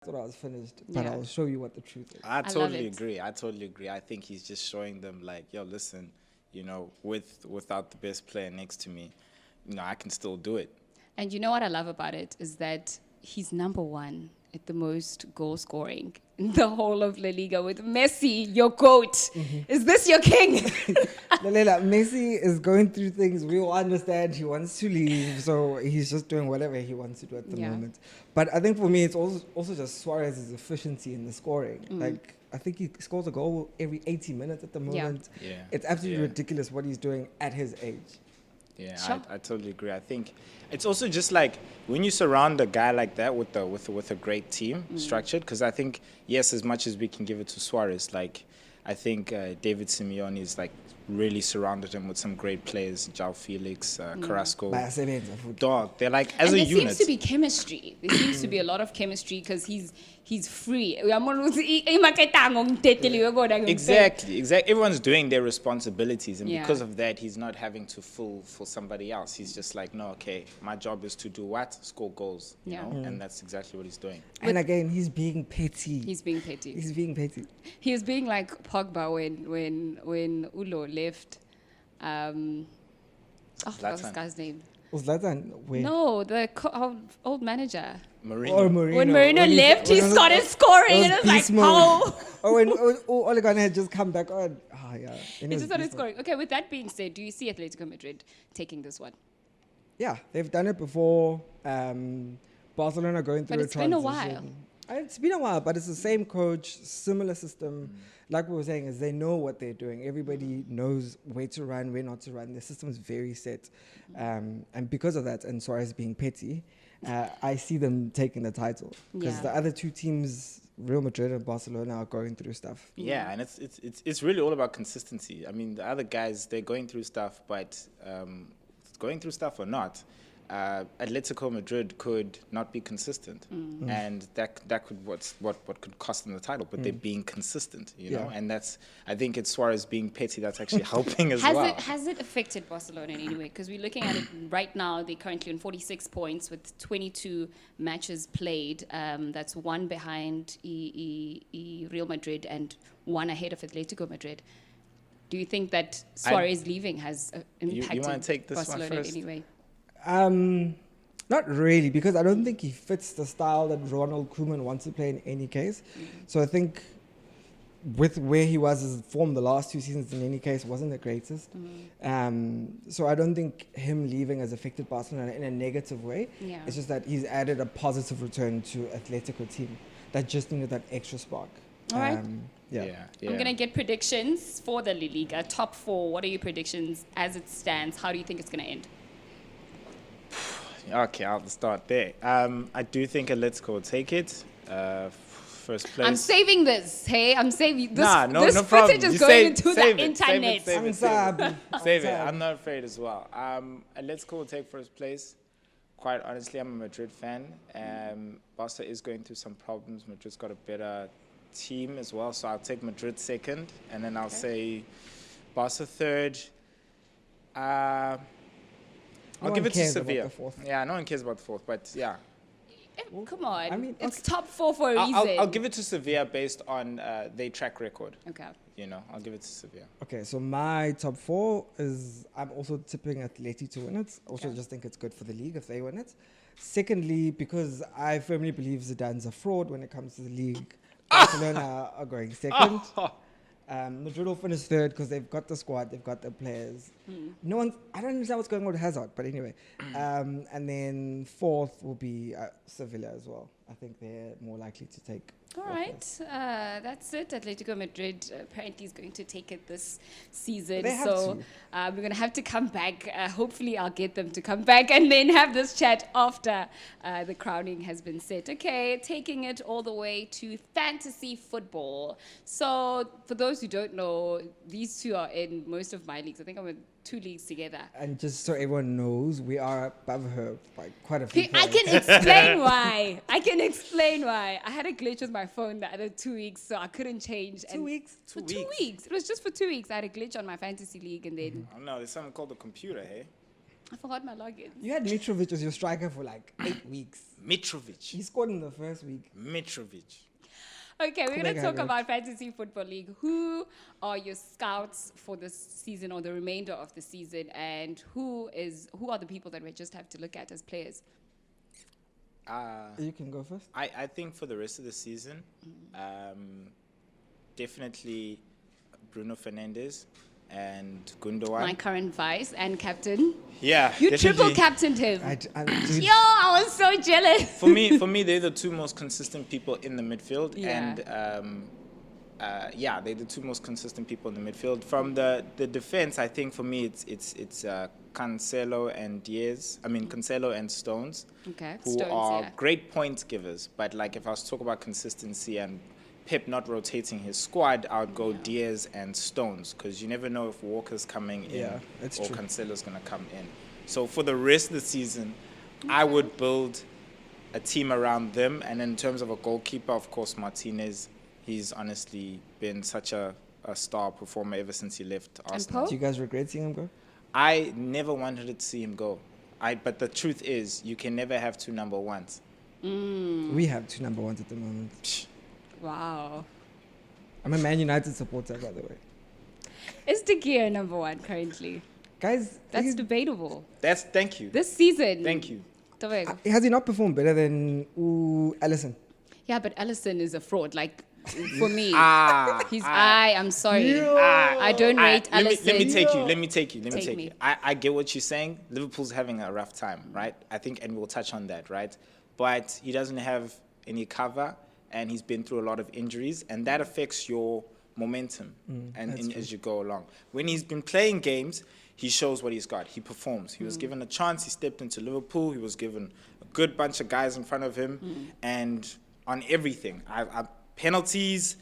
thought I was finished, but I'll show you what the truth is. I totally agree. I think he's just showing them like, yo, listen, without the best player next to me, I can still do it. And you know what I love about it is that he's number one at the most goal scoring in the whole of La Liga with Messi, your goat. Mm-hmm. Is this your king? Lalela, Messi is going through things. We all understand he wants to leave, so he's just doing whatever he wants to do at the moment. But I think for me, it's also just Suarez's efficiency in the scoring. Like, I think he scores a goal every 80 minutes at the moment. Yeah. It's absolutely ridiculous what he's doing at his age. Yeah, sure. I totally agree. I think it's also just like when you surround a guy like that with a great team structured, because I think, yes, as much as we can give it to Suarez, like I think David Simeone is like really surrounded him with some great players, João Felix, Carrasco. Dog, they're like as a unit. There seems to be chemistry. There seems to be a lot of chemistry because he's free. Exactly. Everyone's doing their responsibilities, and because of that, he's not having to fool for somebody else. He's just like, no, okay, my job is to do what? Score goals. You know? And that's exactly what he's doing. And again, he's being petty. He's being petty. He was being like Pogba when Ulo left. What's this guy's name? Was Zlatan? No, the old manager. Mourinho. When Mourinho left, he started scoring, and it was like, how? When Ole Gunnar had just come back on. He just started scoring. Okay, with that being said, do you see Atletico Madrid taking this one? Yeah, they've done it before. Barcelona going through a transition. But it's been a while. It's been a while, but it's the same coach, similar system. Like we were saying, is they know what they're doing. Everybody knows where to run, where not to run. The system is very set. And because of that, and Suarez being petty, I see them taking the title. Because the other two teams, Real Madrid and Barcelona, are going through stuff. Yeah, and it's really all about consistency. I mean, the other guys, they're going through stuff, but going through stuff or not, Atletico Madrid could not be consistent, and that could what could cost them the title. But they're being consistent, you know, and I think it's Suarez being petty that's actually helping as well. Has it affected Barcelona in any way? Because we're looking at it right now. They're currently on 46 points with 22 matches played. That's one behind Real Madrid and one ahead of Atletico Madrid. Do you think that Suarez leaving has impacted you want to take this Barcelona one first? in any way? Not really, because I don't think he fits the style that Ronald Koeman wants to play in any case. So I think with where he was his form the last 2 seasons in any case wasn't the greatest. So I don't think him leaving has affected Barcelona in a negative way. It's just that he's added a positive return to Atletico team that just needed that extra spark. All right. I'm going to get predictions for the La Liga. Top 4, what are your predictions as it stands? How do you think it's going to end? Okay, I'll start there. I do think Atletico will take it. First place. I'm saving this. Hey, I'm saving this. This footage is going into the internet. Save it. I'm not afraid as well. Atletico will take first place. Quite honestly, I'm a Madrid fan. Barca is going through some problems. Madrid's got a better team as well, so I'll take Madrid second, and then I'll say Barca third. I'll give it to Sevilla. Yeah, no one cares about the fourth, but yeah. Come on. I mean, it's top 4 for a reason. I'll give it to Sevilla based on their track record. Okay. I'll give it to Sevilla. Okay, so my top 4 is I'm also tipping Atleti to win it. Also, just think it's good for the league if they win it. Secondly, because I firmly believe Zidane's a fraud when it comes to the league, Barcelona are going second. Madrid will finish third because they've got the squad, they've got the players. I don't understand what's going on with Hazard, but anyway. And then fourth will be Sevilla as well. I think they're more likely to take. All right, that's it. Atletico Madrid apparently is going to take it this season. They have to. We're going to have to come back. Hopefully, I'll get them to come back and then have this chat after the crowning has been set. Okay, taking it all the way to fantasy football. So, for those who don't know, these two are in most of my leagues. I think I'm in 2 leagues together. And just so everyone knows, we are above her by quite a few I can explain why. I had a glitch with my phone the other 2 weeks, so I couldn't change. 2 weeks? For 2 weeks. It was just for 2 weeks. I had a glitch on my fantasy league, and then... Oh, no, there's something called a computer, hey? I forgot my login. You had Mitrovic as your striker for like 8 weeks. Mitrovic. He scored in the first week. Mitrovic. Okay, we're going to talk Correct. about Fantasy Football League. Who are your scouts for this season or the remainder of the season, and who are the people that we just have to look at as players? You can go first. I think for the rest of the season, definitely Bruno Fernandes and Gundogan. My current vice and captain. Yeah, You definitely. triple captained him. Dude, Yo, I was so jealous. For me, they're the two most consistent people in the midfield, Yeah. and they're the two most consistent people in the midfield. From the defense, I think for me it's Cancelo and Diaz. I mean Cancelo and Stones, Okay, who Stones, are yeah. great point givers. But like if I was to talk about consistency and Pep not rotating his squad, I would go Diaz and Stones, because you never know if Walker's coming in Yeah, that's or true. Cancelo's going to come in. So for the rest of the season, I would build a team around them. And in terms of a goalkeeper, of course, Martinez, he's honestly been such a star performer ever since he left Arsenal. Pope? do you guys regret seeing him go? I never wanted to see him go. But the truth is, you can never have two number ones. We have 2 number ones at the moment. Psh, Wow. I'm a Man United supporter, by the way. Is De Gea number one currently? Guys, That's debatable. thank you. This season. Thank you. Ntobeko. has he not performed better than Alisson? Yeah, but Alisson is a fraud. Like, for me. I'm sorry. I don't rate let Alisson. me take you. Take me. I get what you're saying. Liverpool's having a rough time, right? I think, and we'll touch on that, right? But he doesn't have any cover, and he's been through a lot of injuries, and that affects your momentum as you go along. When he's been playing games, he shows what he's got. He performs. He was given a chance. He stepped into Liverpool. He was given a good bunch of guys in front of him, and on everything, penalties,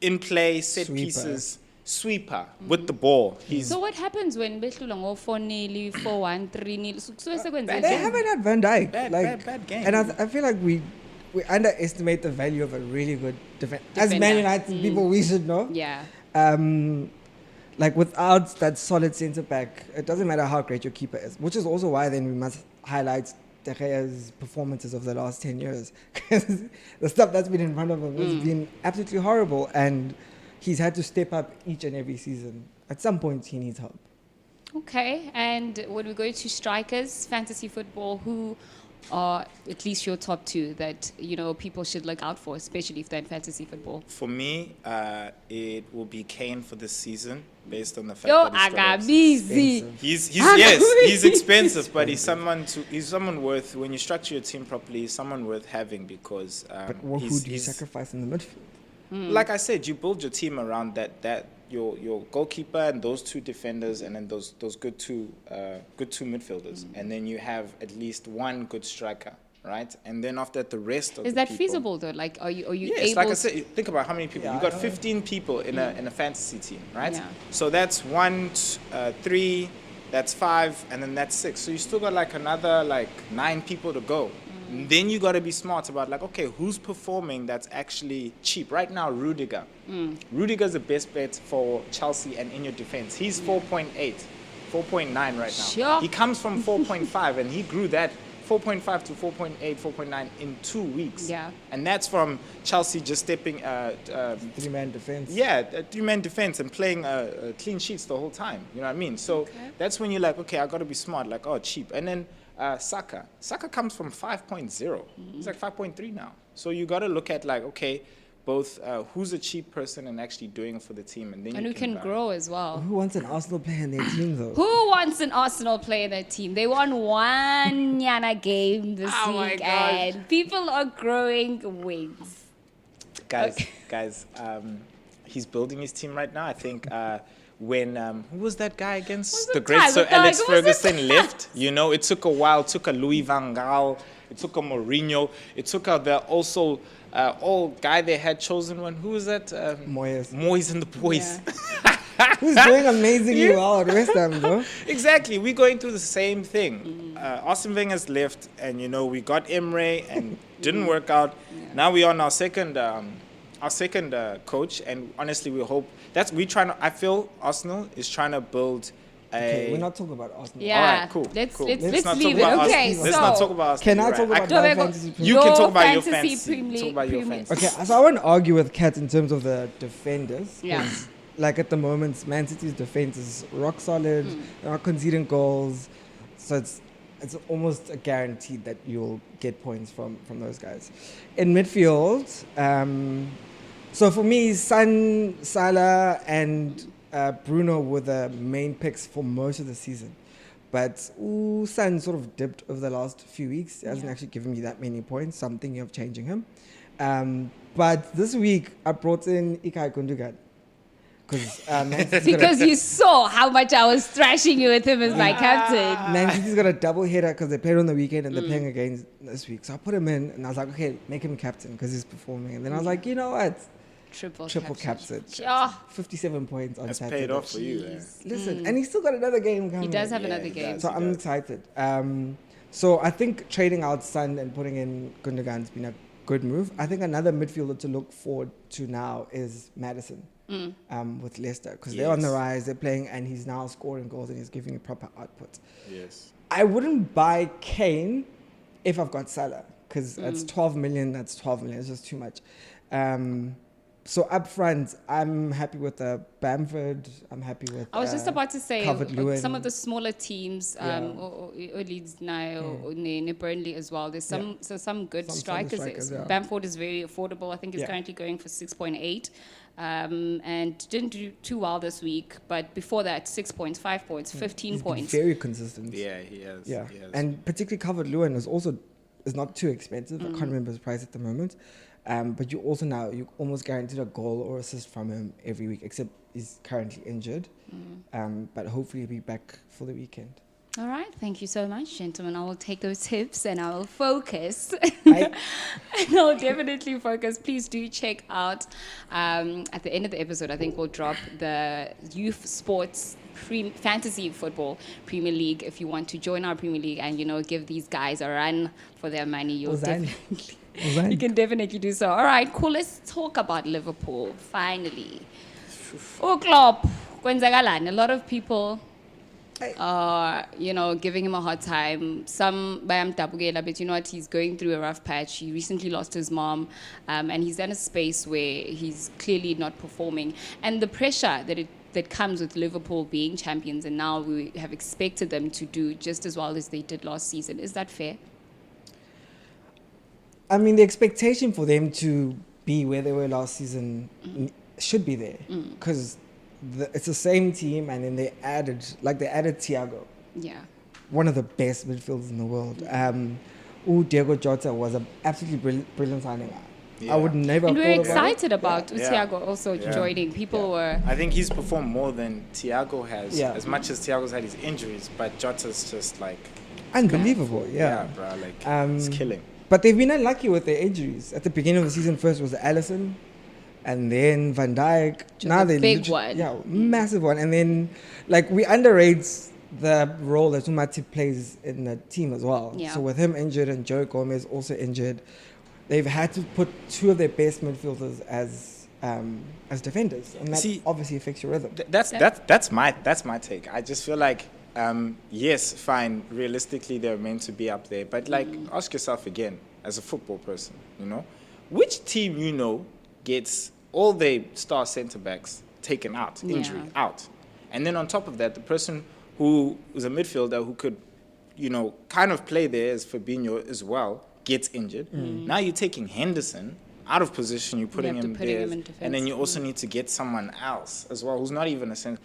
in play, set Sweeper. pieces, sweeper with the ball. He's So what happens when behlulwa ngo 4-0, 4-1, 3-0? Kusuke sekwenzeke. They haven't had Van Dijk. bad game. And I feel like we underestimate the value of a really good defense. As Man Defender. United people, we should know. Yeah. Like without that solid centre back, it doesn't matter how great your keeper is. Which is also why then we must highlight De Gea's performances of the last 10 years, because the stuff that's been in front of him has been absolutely horrible, and he's had to step up each and every season. At some point, he needs help. Okay. And when we go to strikers, fantasy football, who are at least your top two that, people should look out for, especially if they're in fantasy football? For me, it will be Kane for this season, based on the fact Yo, that Agabizi. he's expensive, but he's someone worth, when you structure your team properly, he's someone worth having, because But who do you sacrifice in the midfield? like I said, you build your team around that your goalkeeper and those two defenders, and then those good two midfielders, and then you have at least one good striker, right? And then after that, the rest of Is the that people. feasible though? Like, are you Yes, able like I to? said, think about how many people. Yeah, You I got know. 15 people in a fantasy team, right? Yeah. So that's 1, 3, that's 5, and then that's 6. So you still got like another 9 people to go. And then you got to be smart about okay, who's performing that's actually cheap right now? Rudiger. Rudiger's the best bet for Chelsea and in your defense. He's 4.8, 4.9 right now. Sure. He comes from 4.5, and he grew that 4.5 to 4.8, 4.9 in 2 weeks. Yeah. And that's from Chelsea just stepping, 3-man defense. a 3-man defense and playing clean sheets the whole time. You know what I mean? So that's when you're okay, I got to be smart. Cheap. And then Saka. Saka comes from 5.0. He's 5.3 now. So you got to look at okay, both who's a cheap person and actually doing it for the team, and then And you who can buy. grow as well. Who wants an Arsenal player in their team, though? Who wants an Arsenal player in their team? They won one Yana game this Oh my week, gosh. and people are growing wings. Guys, he's building his team right now. I think when who was that guy against the great guy? Sir The guy, Alex who was it? Ferguson left? It took a while. It took a Louis van Gaal. It took a Mourinho. It took the also old guy they had chosen one. Who was that? Moyes and the boys. Yeah. Who's doing amazingly well at West Ham, though? Exactly. We're going through the same thing. Arsene Wenger's left, and we got Emre, and didn't work out. Yeah. Now we're on our second coach, and honestly, we hope I feel Arsenal is trying to build Okay, we're not talking about Arsenal. Yeah. All right, cool. Let's cool. let's not leave talk it. about Okay, Arsenal. Let's not talk about Arsenal. Can I You're talk right. about my Ntobeko, fantasy You Premier can Your talk about your fantasy fantasy. Premier Talk about your Premier- fantasy. Okay, so I won't argue with Kat in terms of the defenders. 'Cause, Yeah. Like at the moment, Man City's defense is rock solid. They're not conceding goals, so it's almost a guarantee that you'll get points from those guys. In midfield, so for me, Son, Salah, and Bruno were the main picks for most of the season. But Son sort of dipped over the last few weeks. He hasn't actually given me that many points, so I'm thinking of changing him. But this week, I brought in Ilkay Gundogan. Because you saw how much I was thrashing you with him as my captain. Man City's got a double header because they played on the weekend and they're playing again this week. So I put him in and I was like, okay, make him captain because he's performing. And then I was like, you know what? Triple captain. Oh, 57 points on That's Saturday. paid off for you. Eh? Listen, and he's still got another game coming. he does have Yeah, another he game. does. So I'm excited. So I think trading out Son and putting in Gundogan has been a good move. I think another midfielder to look forward to now is Maddison with Leicester because they're on the Yes. rise. They're playing and he's now scoring goals and he's giving a proper output. Yes. I wouldn't buy Kane if I've got Salah because that's 12 million. That's 12 million. It's just too much. So up front, I'm happy with Bamford. I'm happy with. I was just about to say Calvert-Lewin. some of the smaller teams, or Leeds now, or Burnley as well. There's some good Some solid strikers. strikers, yeah. Bamford is very affordable. I think he's currently going for 6.8, and didn't do too well this week. But before that, 6 points, 5 points, 15 He's been points. very consistent. Yeah, he has. Yeah, He has. and particularly Calvert-Lewin is not too expensive. I can't remember his price at the moment. But you almost guaranteed a goal or assist from him every week, except he's currently injured. But hopefully he'll be back for the weekend. All right, thank you so much, gentlemen. I will take those tips and I will focus. I- And I'll definitely focus. Please do check out at the end of the episode. I think we'll drop the Youff Sportz Fantasy Football Premier League. If you want to join our Premier League and give these guys a run for their money, you can definitely do so. All right, cool. Let's talk about Liverpool finally. Klopp, kwenzakalani? A lot of people are, giving him a hard time. Some bayamdabukela, but you know what? He's going through a rough patch. He recently lost his mom, and he's in a space where he's clearly not performing. And the pressure that comes with Liverpool being champions, and now we have expected them to do just as well as they did last season. Is that fair? I mean, the expectation for them to be where they were last season should be there because it's the same team, and then they added Thiago, one of the best midfielders in the world. Diego Jota was an absolutely brilliant signing. Yeah. I would never. And have we're thought about it. excited about Thiago also Yeah. joining. People were. I think he's performed more than Thiago has. Yeah. As much as Thiago's had his injuries, but Jota's just like Unbelievable, yeah. bro, like Um, it's killing. But they've been unlucky with their injuries. At the beginning of the season, first was Alisson, and then Van Dijk. Just a big one. Yeah, massive one. And then, we underrate the role that Matip plays in the team as well. Yeah. So with him injured and Joe Gomez also injured, they've had to put two of their best midfielders as defenders, and that obviously affects your rhythm. That's my take. I just feel like yes, fine. Realistically, they're meant to be up there, but ask yourself again, as a football person, which team gets all their star centre backs taken out, injury out, and then on top of that, the person who is a midfielder who could, kind of play there as Fabinho as well gets injured. Now you're taking Henderson out of position, you're putting him there, and then you also need to get someone else as well who's not even a centre.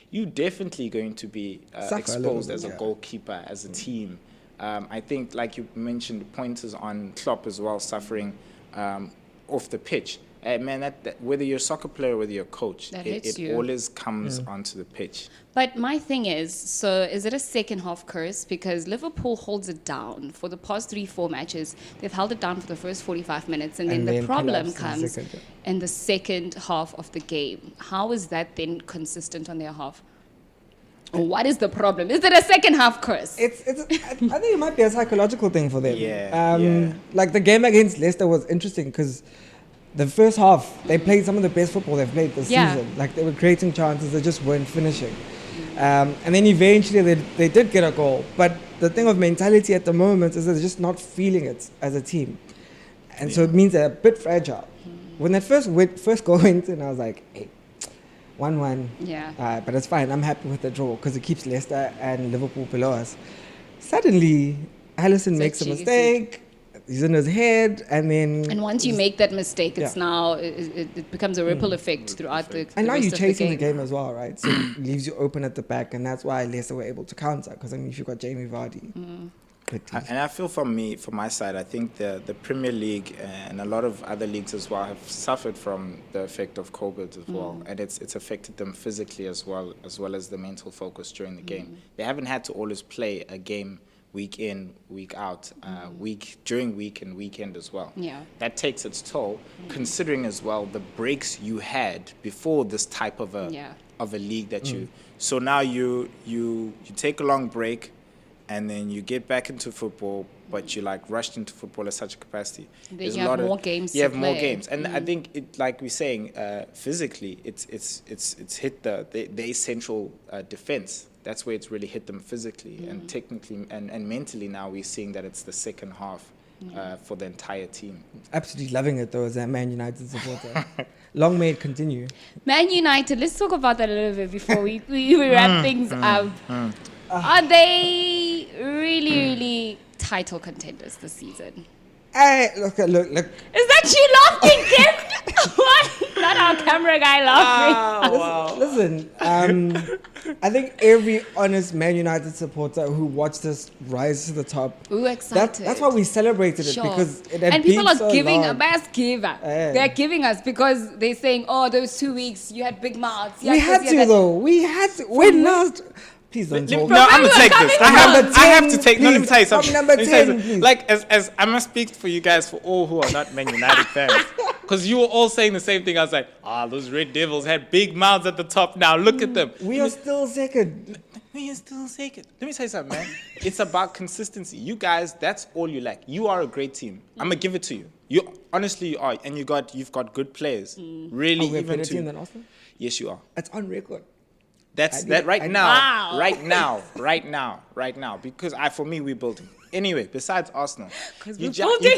You're definitely going to be exposed as a goalkeeper, as a team. I think, like you mentioned, pointers on Klopp as well, suffering off the pitch. Man, that whether you're a soccer player, whether you're a coach, it always comes onto the pitch. But my thing is is it a second half curse? Because Liverpool holds it down for the past 3-4 matches. They've held it down for the first 45 minutes, and then the problem comes in the second half of the game. How is that then consistent on their half? Or what is the problem? Is it a second half curse? I think it might be a psychological thing for them. Yeah. The game against Leicester was interesting because the first half, they played some of the best football they've played this season. They were creating chances, they just weren't finishing. And then eventually they did get a goal. But the thing of mentality at the moment is they're just not feeling it as a team. And so it means they're a bit fragile. When that first goal went in, I was like, hey, 1-1. Yeah. But it's fine. I'm happy with the draw because it keeps Leicester and Liverpool below us. Suddenly, Alisson makes a mistake. He's in his head, and then... And once you make that mistake, it's Yeah. now, it becomes a ripple effect throughout the And now rest you're of chasing the game as well, right? So it leaves you open at the back, and that's why Leicester were able to counter. Because I mean, if you've got Jamie Vardy, And I feel from my side, I think the Premier League and a lot of other leagues as well have suffered from the effect of COVID as well, and it's affected them physically as well as the mental focus during the game. They haven't had to always play a game week in, week out, during week and weekend as well. Yeah. That takes its toll, considering as well the breaks you had before this type of a league that you. So now you take a long break, and then you get back into football, but you're like rushed into football at such a capacity. Then you have more games. You have more games, and I think it, like we're saying, physically, it's hit the essential defense. That's where it's really hit them physically and technically and mentally. Now we're seeing that it's the second half for the entire team. absolutely loving it though as a Man United supporter. Long may it continue. Man United, let's talk about that a little bit before we wrap things up. Are they really title contenders this season? Hey, look. Is that you laughing, Kim? What? Not our camera guy laughing. Wow. Listen, I think every honest Man United supporter who watched us rise to the top, We were excited. that's why we celebrated it, Sure. because it had And people been are so giving long. a mass giver. Yeah. They're giving us because they're saying, oh, those 2 weeks you had big mouths. You We this, had you to that. though. We had to. When last? Please don't talk. No, I'm gonna take this. I Number have to 10, take. No, let me please. tell you From something. number Let me tell you 10, something. please. Like as I must speak for you guys, for all who are not Man United fans, because you were all saying the same thing. I was like, those Red Devils had big mouths at the top. Now look at them. We are still second. We are still second. Let me tell you something, man. It's about consistency. You guys, that's all you lack. You are a great team. I'm gonna give it to you. You honestly you are, and you've got good players. Really, Are we a even better team to. than Arsenal? Yes, you are. It's on record. That's I that did- right I- now, Wow. right now. Because for me, we're building. Anyway, besides Arsenal, 'Cause you, we're ju- building.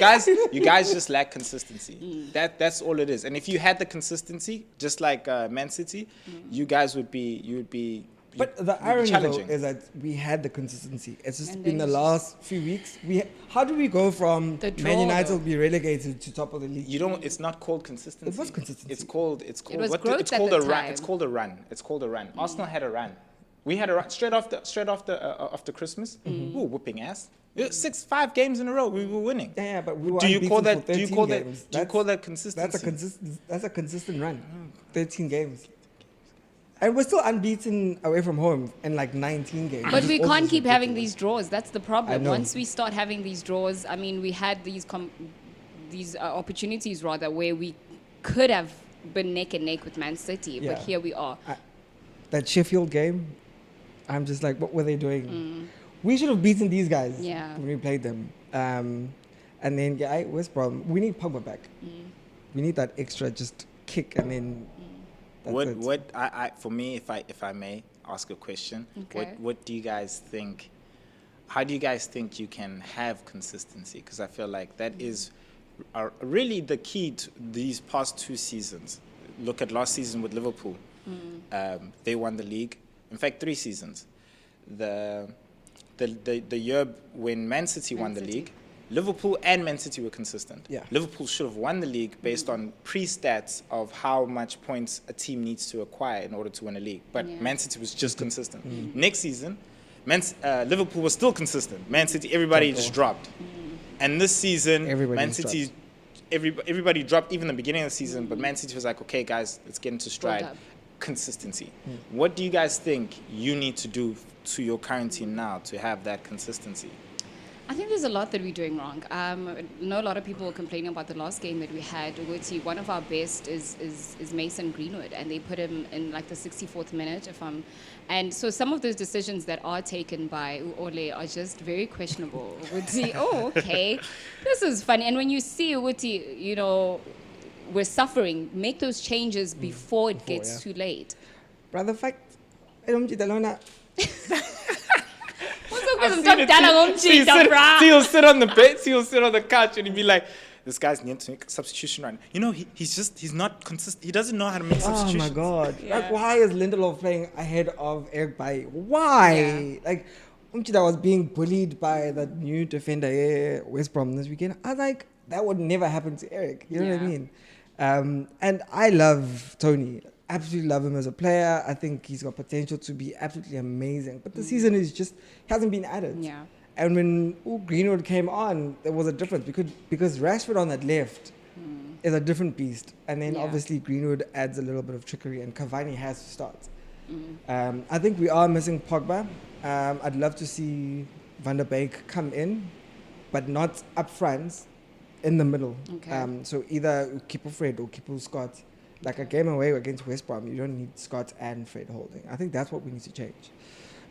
you guys just lack consistency. That's all it is. And if you had the consistency, just like Man City, you guys would be. But the you'd be irony though challenging. is that we had the consistency. It's just And been the then last few weeks. How do we go from The draw, Man United though. be relegated to top of the league? You don't. It's not called consistency. It was consistency. It's called. was What growth it's at called the a run. time. It's called a run. It's called a run. Arsenal had a run. We had a run straight after Christmas. We were whooping ass. 5 games in a row. We were winning. Yeah, but we were Do you call unbeaten that? for Do you 13 call that? games. Do you call that consistency? That's a consistent run. 13 games. And we're still unbeaten away from home in like 19 games. But which we is also can't keep having ridiculous. these draws. That's the problem. know. Once we start having these draws, I mean, we had these opportunities rather where we could have been neck and neck with Man City, but Yeah. here we are. That Sheffield game, I'm just like, what were they doing? We should have beaten these guys Yeah. when we played them. And then, West Brom, we need Pogba back. We need that extra just kick, and then that's it. For me, if I may ask a question, Okay. what do you guys think? How do you guys think you can have consistency? Because I feel like that is really the key to these past 2 seasons. Look at last season with Liverpool. They won the league. In fact, 3 seasons. The year when Man City won the league, Liverpool and Man City were consistent. Yeah. Liverpool should have won the league based on pre-stats of how much points a team needs to acquire in order to win a league. But Yeah. Man City was just consistent. Next season, Liverpool was still consistent. Man City, everybody just dropped. And this season, Everybody Man just City, everybody dropped even the beginning of the season. But Man City was like, okay, guys, let's get into stride. up. Consistency. What do you guys think you need to do to your current team now to have that consistency? I think there's a lot that we're doing wrong. I know a lot of people were complaining about the last game that we had. One of our best is Mason Greenwood, and they put him in like the 64th minute. And so some of those decisions that are taken by Ole are just very questionable. Okay, this is funny. And when you see Uti, we're suffering, make those changes before it gets too late. But the fact, Because I'm talking down he'll sit on the bed, he'll sit on the couch, and he'll be like, "This guy's need to make a substitution right now." You know, he's not consistent. He doesn't know how to make substitutions. Oh my God! Yeah. Like, why is Lindelof playing ahead of Eric Bailly? Why? Yeah. Like, that was being bullied by the new defender here, West Brom this weekend. I was like, that would never happen to Eric. You know what I mean? And I love Tony. Absolutely love him as a player. I think he's got potential to be absolutely amazing. But the season is just hasn't been added. Yeah. And when Greenwood came on, there was a difference because Rashford on that left is a different beast. And then obviously Greenwood adds a little bit of trickery, and Cavani has to start. I think we are missing Pogba. I'd love to see Van der Beek come in, but not up front, in the middle. Okay. So either keep Fred or keep Scott. Like a game away against West Brom, you don't need Scott and Fred holding. I think that's what we need to change.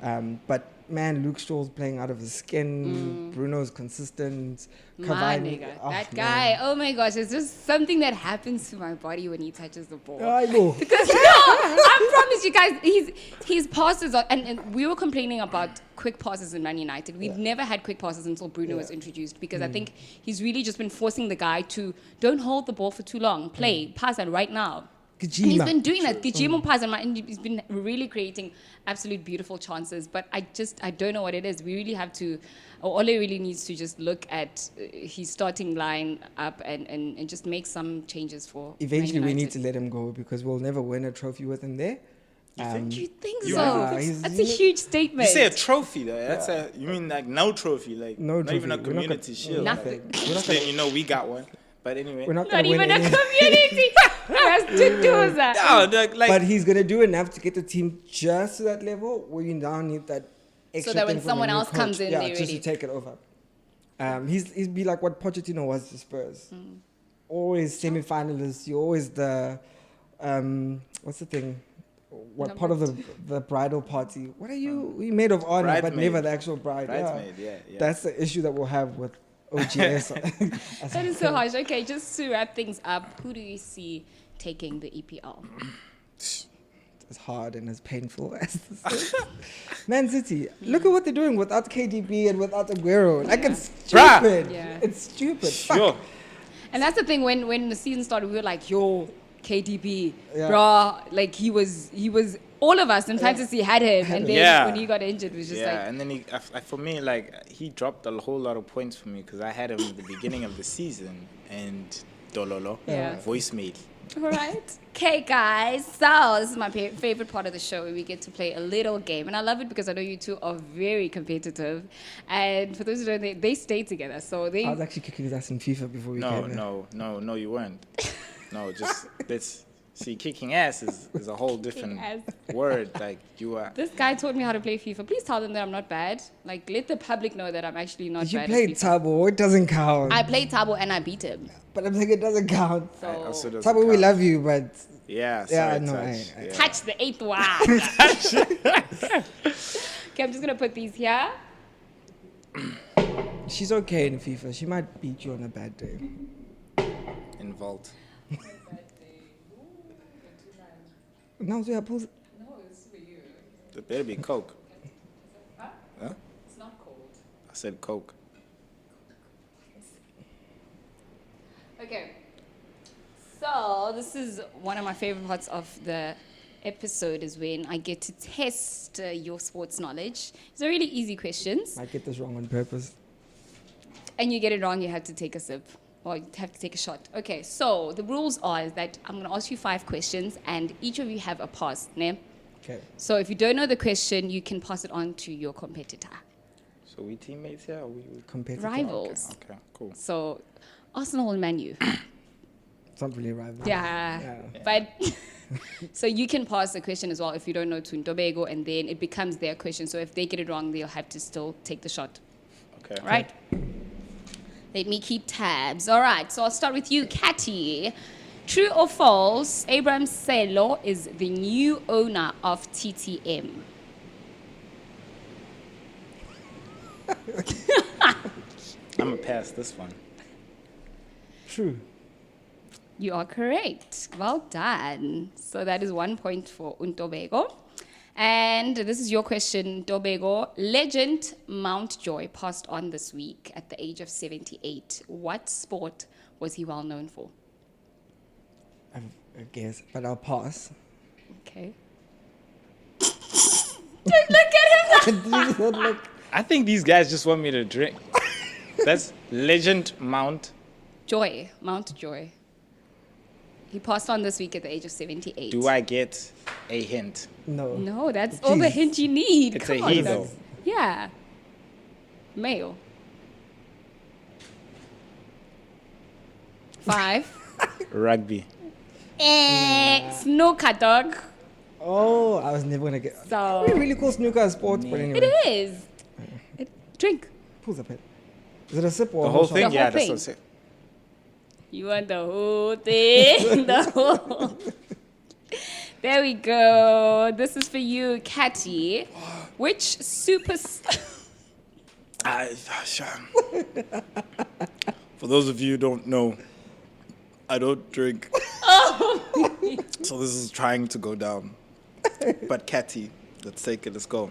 But man, Luke Shaw's playing out of his skin. Bruno's consistent. My nigga, that guy. Oh my gosh, it's just something that happens to my body when he touches the ball. I know. Because no, I promise you guys, his passes are, and we were complaining about quick passes in Man United. We've never had quick passes until Bruno was introduced, because I think he's really just been forcing the guy to don't hold the ball for too long. Play, pass it right now. And he's been doing that. Gijimo pass, and he's been really creating absolute beautiful chances. But I don't know what it is. We really have to, or Ole really needs to just look at his starting line up and just make some changes for Eventually, Man we need United. to let him go, because we'll never win a trophy with him there. You think You so? are. That's a huge statement. You say a trophy though. That's you mean like no trophy, like No not even a trophy. We're not community gonna- shield. Nothing. We're not Then you know we got one. But anyway. We're not Not going to win even a any. community. Has to do with that. No, like But he's going to do enough to get the team just to that level where you now need that extra that when thing from someone a new else comes coach. in, yeah, they're just ready. to take it over. He's be like what Pochettino was to Spurs. Always semi-finalists. You're always the what's the thing? What part of the bridal party? What are you? We made of honor, but Bridesmaid. never the actual bride. bridesmaid, yeah. That's the issue that we'll have with OGS. That is so harsh. Okay, just to wrap things up, who do you see taking the EPL? As hard and as painful as this is. Man City, look at what they're doing without KDB and without Aguero. Like, it's Bruh. stupid. Yeah. It's stupid. Sure. And that's the thing, when the season started, we were like, yo, KDB, Yeah. bruh. Like, he was, all of us in fantasy had him. And then Yeah. when he got injured, it was just Yeah, like, and then for me, like he dropped a whole lot of points for me because I had him at the beginning of the season and Dololo Yeah. voicemail. all right. Okay, guys. So this is my favorite part of the show where we get to play a little game. And I love it because I know you two are very competitive. And for those who don't know, they stay together. So they... I was actually kicking his ass in FIFA before we No, came here. no, you weren't. No, just let's see. Kicking ass is a whole different ass. word. Like you are. This guy taught me how to play FIFA. Please tell them that I'm not bad. Like, let the public know that I'm actually not You bad played at FIFA. Tabo. It doesn't count. I played Tabo and I beat him. But I'm saying it doesn't count. So, Also doesn't Tabo, we count. love you, but Yeah, Yeah, sorry, no, touch. I- Yeah. touch the eighth one. Okay, I'm just going to put these here. she's okay in FIFA. She might beat you on a bad day. Involved. No, so yeah, pulls. There better be Coke. Huh? Huh? It's not cold. I said Coke. Okay. So this is one of my favorite parts of the episode is when I get to test your sports knowledge. It's a really easy questions. I get this wrong on purpose. And you get it wrong, you have to take a sip. Or you have to take a shot. Okay, so the rules are is that I'm going to ask you 5 questions and each of you have a pass. Ne? Okay. So if you don't know the question, you can pass it on to your competitor. So we teammates here? Or we Competitive. Rivals. Okay, cool. So Arsenal and Man U. It's not really a rival. Yeah. But so you can pass the question as well if you don't know to Ntobeko, and then it becomes their question. So if they get it wrong, they'll have to still take the shot. Okay. Right? Let me keep tabs. All right. So I'll start with you, Catty. True or false, Abraham Selo is the new owner of TTM? I'm gonna pass this one. True. You are correct. Well done. So that is 1 point for Ntobeko. And this is your question, Ntobeko. Legend Mountjoy passed on this week at the age of 78. What sport was he well known for? I guess, but I'll pass. Okay. Don't look at him. Don't look. I think these guys just want me to drink. That's Legend Mountjoy. He passed on this week at the age of 78. Do I get a hint? No. No, that's all the Jeez. hint you need. It's Come a on, he, that's- though. Yeah. Male. 5. Rugby. Snooker, dog. Oh, I was never gonna get. So- We really call snooker a sport, but anyway. It is. Drink. Pulls up it. Is it a sip or The a whole shot? thing? The Yeah, whole that's thing. what I'm saying. You want the whole thing? The whole. There we go. This is for you, Catty. Which For those of you who don't know, I don't drink. So this is trying to go down. But Catty, let's take it, let's go.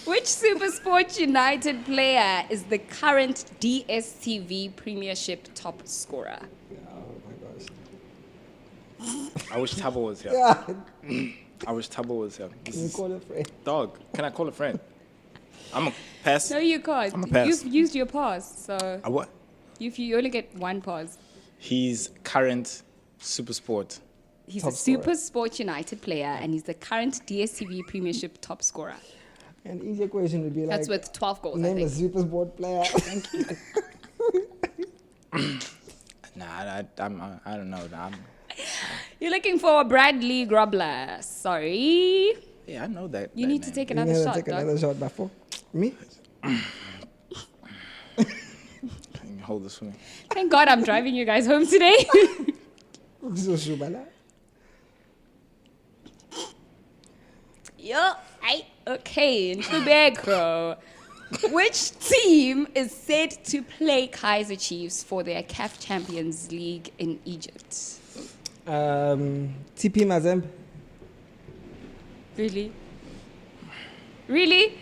Which Supersport United player is the current DStv Premiership top scorer? Oh my gosh. I wish Tabo was here. Yeah. I wish Tabo was here. This Can you is- call it friend? Dog, can I call a friend? I'm a pass. No, you can't. I'm a pass. You've used your pass, so A what? you only get one pass. He's current Supersport. He's Top a scorer. Supersport United player, and he's the current DStv Premiership top scorer. An easier question would be like, That's with 12 goals, I name a think. super sport player. Nah, I don't know. You're looking for Bradley Grobler. Sorry. Yeah, I know that. You that need to name. take You another need to shot, take dog. another shot before me. Can you hold this for me? Thank God I'm driving you guys home today. Okay, Ntobeko. Which team is said to play Kaizer Chiefs for their CAF Champions League in Egypt? TP Mazembe. Really? Really?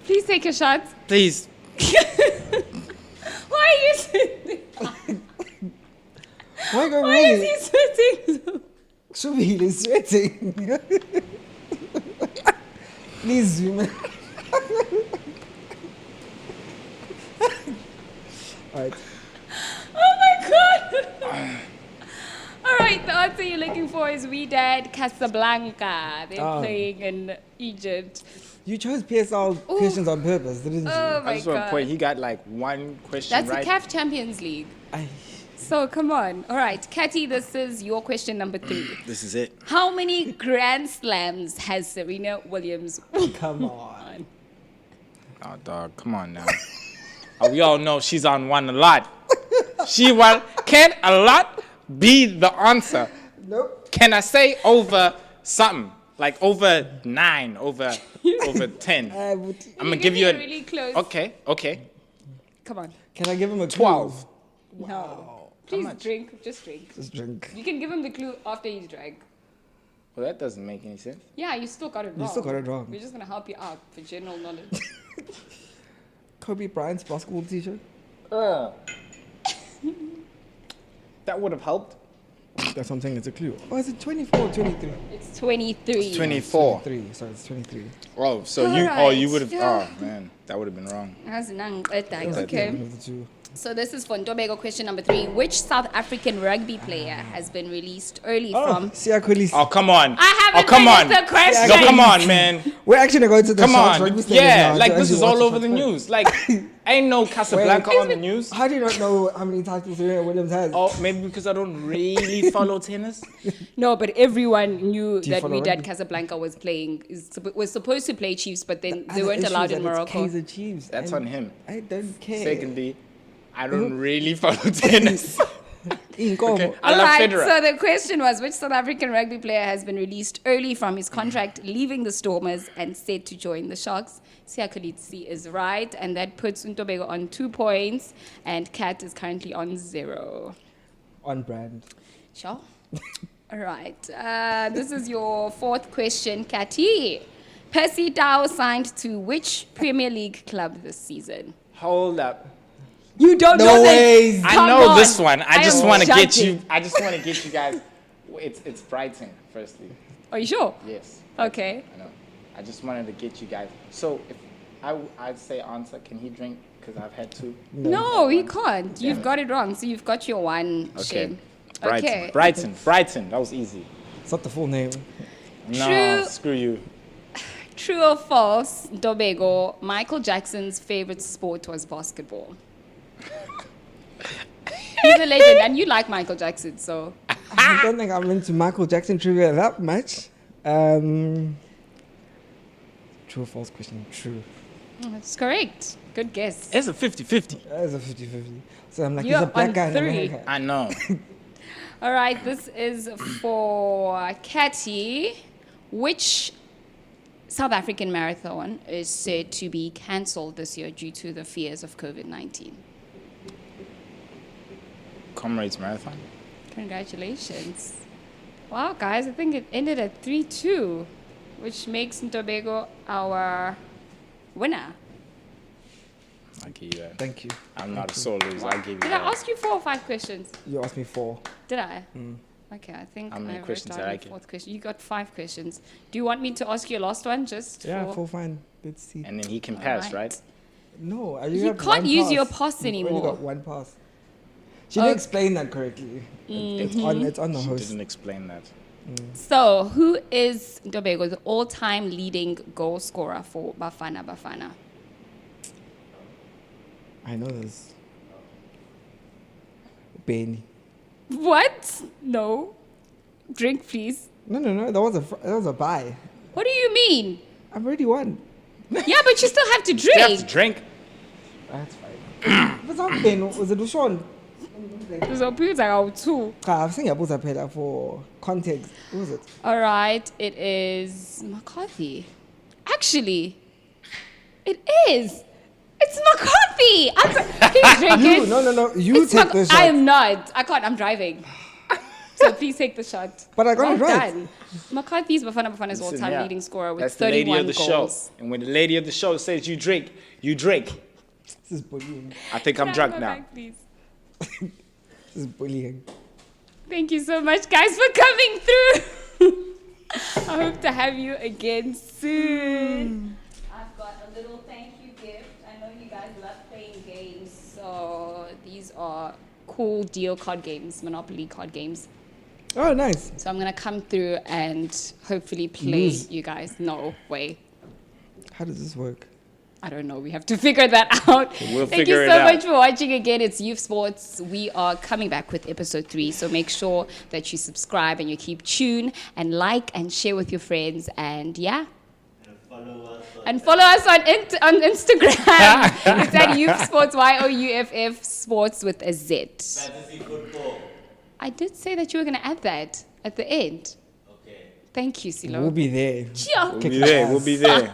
Please take a shot. Please. Why are you sitting? Why go Why is really? he sweating? Shubhile is sweating. Please zoom in. Alright. Oh my God! All right, the answer you're looking for is Wydad Casablanca. They're Oh. playing in Egypt. You chose PSL questions on purpose, didn't you? Oh I my just want to God. point. He got like one question That's right. the CAF Champions League. I, So come on. All right, Catty, this is your question number 3. This is it. How many Grand Slams has Serena Williams won? come on. Oh, dog, come on now. We all know she's on one a lot. She won. Can a lot be the answer? Nope. Can I say over something? Like over 9, over 10. I would, I'm gonna give you a a. really close. Okay. Come on. can I give him a clue? 12. No. Please much? drink. Just drink. Just drink. You can give him the clue after he's drank. Well, that doesn't make any sense. Yeah, you still got it wrong. still got it wrong. We're just gonna help you out for general knowledge. Kobe Bryant's basketball teacher. That would have helped. That's what I'm saying, it's a clue. Oh, is it 24 or 23? It's 23. 24. 23, so it's 23. Oh, so All you right. would have. Yeah. Oh man, that would have been wrong. Okay. One of the two. So this is for Ntobeko question number 3. Which South African rugby player has been released early from? Siya Kolisi. Oh come on. I haven't Oh come on. finished the question. No, come on, man. We're actually going to the Come Sharks on. rugby stadium Yeah, now like to this actually is watch all the over the transfer. news. Like, ain't no Casablanca on the news. How do you not know how many titles Serena Williams has? Oh, maybe because I don't really follow tennis. No, but everyone knew Do you that follow Wydad rugby? Casablanca was supposed to play Chiefs, but then they Other weren't issue allowed is in that it's Morocco. Kaizer Chiefs. That's and on him. I don't care. Secondly, I don't really follow tennis. Okay. I All love right, Federer. so the question was, which South African rugby player has been released early from his contract, leaving the Stormers and set to join the Sharks? Siya Kolisi is right, and that puts Ntobeko on 2 points, and Kat is currently on 0. On brand. Sure. All right. This is your 4th question, Catty. Percy Tau signed to which Premier League club this season? Hold up. You don't No know ways. this. I Come know on. this one. I just am want to get judging. you. I just want to get you guys. It's Brighton, firstly. Are you sure? Yes. Okay. I know. I just wanted to get you guys. So if I'd say answer, can he drink? Because I've had two. No, you can't. You've got it wrong. So you've got your one. Okay. Shame. Brighton. Okay. Brighton. That was easy. It's not the full name. No, True. screw you. True or false, Ntobeko, Michael Jackson's favorite sport was basketball. He's a legend, and you like Michael Jackson, so. I don't think I'm into Michael Jackson trivia that much. True or false question? True. That's correct. Good guess. It's a 50-50. That is a 50-50. So I'm like, You're he's a black on guy. in 3. America. I know. All right, this is for Catty. Which South African marathon is said to be cancelled this year due to the fears of COVID-19? Comrades Marathon. Congratulations. Wow, guys, I think it ended at 3-2, which makes Ntobeko our winner. I'll give you that. Thank you. I'm not a sore loser. I'll give you Did that. I ask you 4 or 5 questions? You asked me 4. Did I? Okay, I think How many I wrote questions down did I the get? 4th question. You got 5 questions. Do you want me to ask you a last one just Yeah, for... 4 fine. Let's see. And then he can pass, Alright. right? No, You have can't one use your pass. pass You've anymore. only got 1 pass. She didn't Okay. explain that correctly. It's on the She host. didn't explain that. So, who is Ntobeko, the all-time leading goal scorer for Bafana Bafana? I know this. Benny. What? No. Drink, please. No. That was a buy. What do you mean? I've already won. Yeah, but you still have to You have to drink. drink. That's fine. What's up, Ben? Was it Ushon? Uzophuza kawu-2. I've seen Yabuza Pela for context. Who was it? All right, it is McCarthy. Actually, it is. It's McCarthy. Please drink You, it. no. You It's take the shot. I am not. I can't. I'm driving. So please take the shot. But I got Well it right. done. McCarthy is Bafana Bafana's Listen all-time here. leading scorer with That's the lady 31 of the goals. show. And when the lady of the show says you drink, you drink. This is bullying. I think I'm Can I drunk have now. my bag, please? This is bullying. Thank you so much, guys, for coming through. I hope to have you again soon. I've got a little thank you gift. I know you guys love playing games, so these are cool deal card games, Monopoly card games. Oh, nice. So I'm gonna come through and hopefully play Lose. you guys. No way. How does this work? I don't know. We have to figure that out. We'll Thank figure you it so out. much for watching again. It's Youff Sportz. We are coming back with episode 3. So make sure that you subscribe and you keep tuned and like and share with your friends. And yeah. And follow us on Instagram. It's at Youff Sportz, YOUFF Sports with a Z. Fantasy football. I did say that you were going to add that at the end. Okay. Thank you, Silo. We'll be there. Yeah. We'll be there. We'll be there.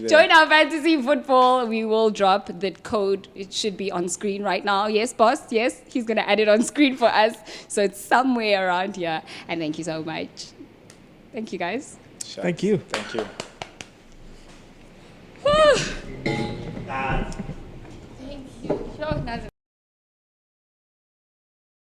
Join our fantasy football. We will drop the code. It should be on screen right now. Yes, boss. Yes, he's going to add it on screen for us. So it's somewhere around here. And thank you so much. Thank you, guys. Thank you. Thank you. Woo. That's